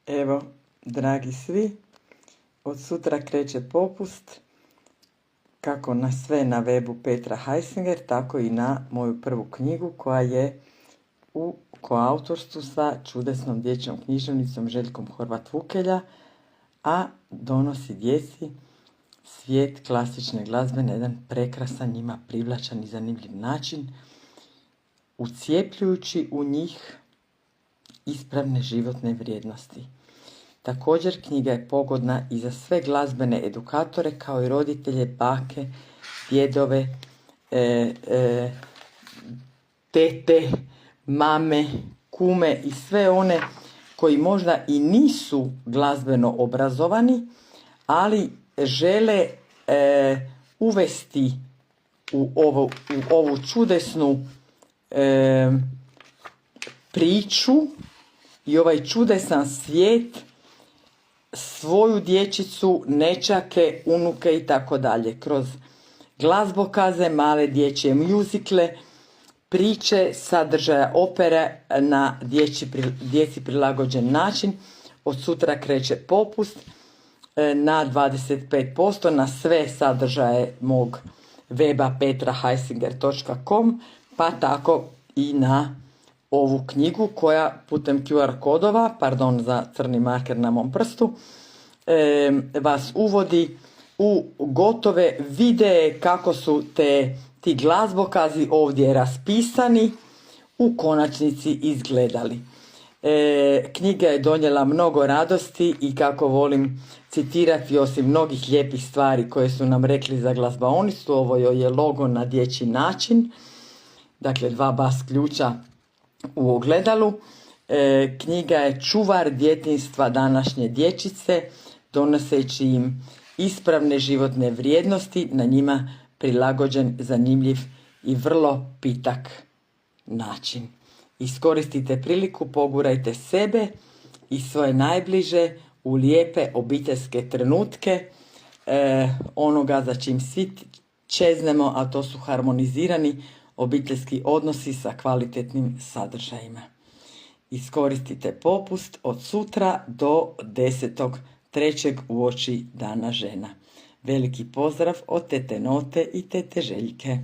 Evo, dragi svi, od sutra kreće popust, kako na sve na webu Petra Heisinger, tako i na moju prvu knjigu koja je u koautorstvu sa čudesnom dječjom književnicom Željkom Horvat-Vukelja, a donosi djeci svijet klasične glazbe na jedan prekrasan, njima privlačan i zanimljiv način, ucijepljujući u njih ispravne životne vrijednosti. Također, knjiga je pogodna i za sve glazbene edukatore, kao i roditelje, bake, djedove, tete, mame, kume i sve one koji možda i nisu glazbeno obrazovani, ali žele uvesti u ovu čudesnu priču i ovaj čudesan svijet svoju dječicu, nečake, unuke i tako dalje. Kroz glazbokaze, male dječje mjuzikle, priče, sadržaja opere na djeci prilagođen način. Od sutra kreće popust na 25% na sve sadržaje mog weba petraheisinger.com, pa tako i na ovu knjigu koja putem QR kodova, za crni marker na mom prstu, vas uvodi u gotove videe kako su ti glazbokazi ovdje raspisani u konačnici izgledali. Knjiga je donijela mnogo radosti i kako volim citirati, osim mnogih lijepih stvari koje su nam rekli za glazbaonicu, ovo je logo na dječji način, dakle 2 bas ključa u ogledalu. Knjiga je čuvar djetinjstva današnje dječice, donoseći im ispravne životne vrijednosti, na njima prilagođen, zanimljiv i vrlo pitak način. Iskoristite priliku, pogurajte sebe i svoje najbliže u lijepe obiteljske trenutke, onoga za čim svi čeznemo, a to su harmonizirani obiteljski odnosi sa kvalitetnim sadržajima. Iskoristite popust od sutra do 10.3. uoči Dana žena. Veliki pozdrav od tete Note i tete Željke.